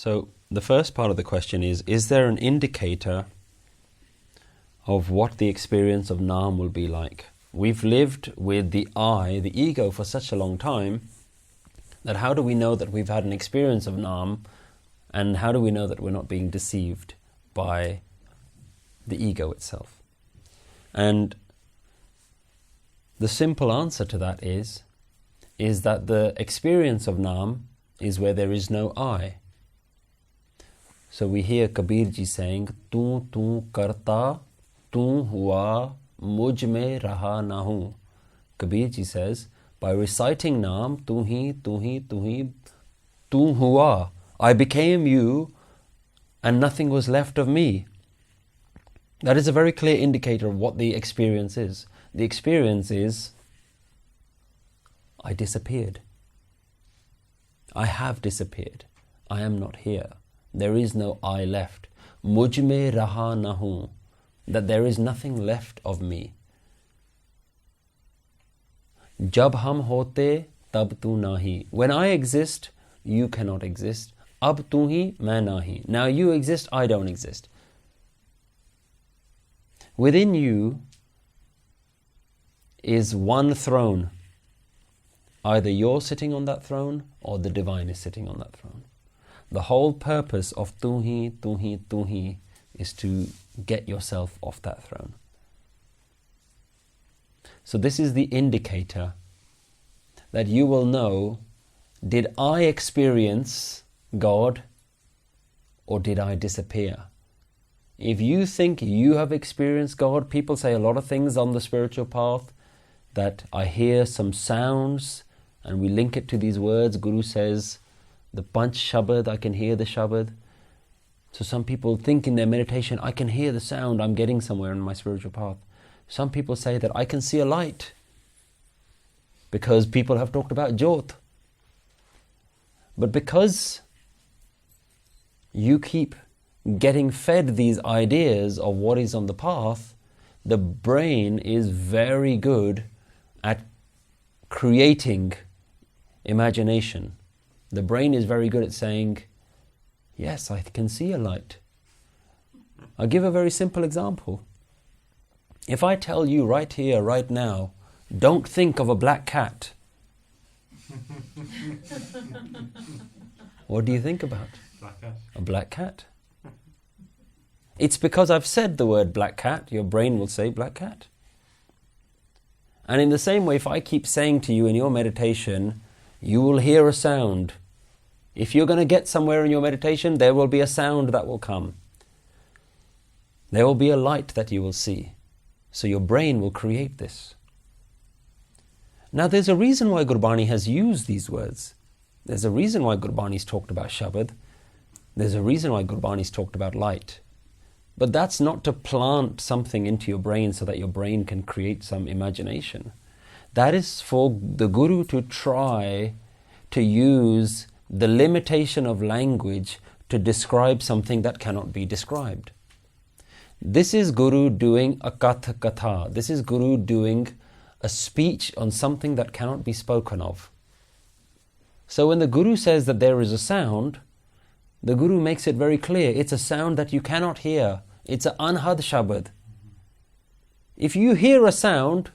So the first part of the question is there an indicator of what the experience of Naam will be like? We've lived with the I, the ego, for such a long time that how do we know that we've had an experience of Naam, and how do we know that we're not being deceived by the ego itself? And the simple answer to that is that the experience of Naam is where there is no I. So we hear Kabir ji saying, "Tu tu karta, tu hua, mujh mein raha na hu." Kabir ji says, by reciting Naam, tu hi, tu hi, tu hi, tu hua, I became you and nothing was left of me. That is a very clear indicator of what the experience is. The experience is, I disappeared. I have disappeared. I am not here. There is no I left. Mujh mein raha na hu, that there is nothing left of me. Jab hum hote, tab tu nahi. When I exist, you cannot exist. Ab tu hi, main nahi. Now you exist, I don't exist. Within you is one throne. Either you're sitting on that throne or the divine is sitting on that throne. The whole purpose of tu hi, tu hi, tu hi is to get yourself off that throne. So this is the indicator that you will know, did I experience God or did I disappear? If you think you have experienced God, people say a lot of things on the spiritual path, that I hear some sounds and we link it to these words. Guru says, the Panch Shabad, I can hear the Shabad. So some people think in their meditation, I can hear the sound, I'm getting somewhere in my spiritual path. Some people say that I can see a light, because people have talked about Jyot. But because you keep getting fed these ideas of what is on the path, the brain is very good at creating imagination. The brain is very good at saying, yes, I can see a light. I'll give a very simple example. If I tell you right here, right now, don't think of a black cat, what do you think about? Black cat. A black cat. It's because I've said the word black cat, your brain will say black cat. And in the same way, if I keep saying to you in your meditation, you will hear a sound. If you're going to get somewhere in your meditation, there will be a sound that will come. There will be a light that you will see. So your brain will create this. Now there's a reason why Gurbani has used these words. There's a reason why Gurbani's talked about Shabad. There's a reason why Gurbani's talked about light. But that's not to plant something into your brain so that your brain can create some imagination. That is for the Guru to try to use the limitation of language to describe something that cannot be described. This is Guru doing a katha katha. This is Guru doing a speech on something that cannot be spoken of. So when the Guru says that there is a sound, the Guru makes it very clear. It's a sound that you cannot hear. It's an anhad shabad. If you hear a sound,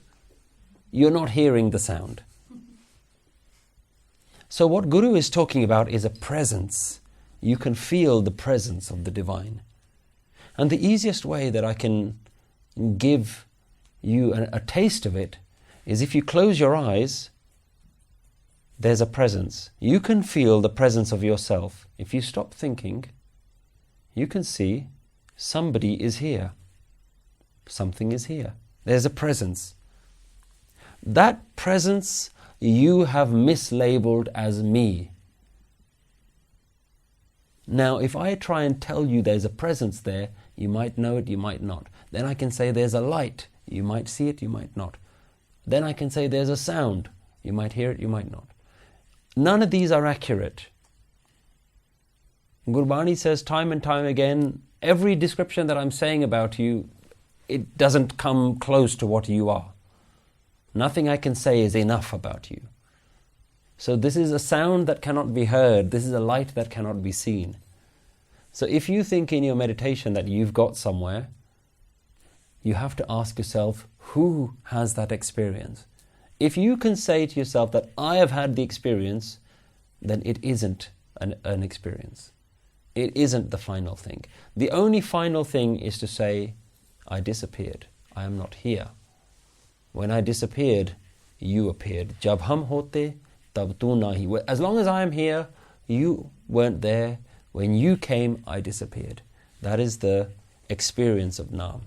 you're not hearing the sound. So what Guru is talking about is a presence. You can feel the presence of the divine. And the easiest way that I can give you a taste of it is if you close your eyes, there's a presence. You can feel the presence of yourself. If you stop thinking, you can see somebody is here. Something is here. There's a presence. That presence you have mislabeled as me. Now, if I try and tell you there's a presence there, you might know it, you might not. Then I can say there's a light. You might see it, you might not. Then I can say there's a sound. You might hear it, you might not. None of these are accurate. Gurbani says time and time again, every description that I'm saying about you, it doesn't come close to what you are. Nothing I can say is enough about you. So this is a sound that cannot be heard. This is a light that cannot be seen. So if you think in your meditation that you've got somewhere, you have to ask yourself, who has that experience? If you can say to yourself that I have had the experience, then it isn't an experience. It isn't the final thing. The only final thing is to say, I disappeared. I am not here. When I disappeared, you appeared. Jab hum hote, tab tu nahi. As long as I am here, you weren't there. When you came, I disappeared. That is the experience of Naam.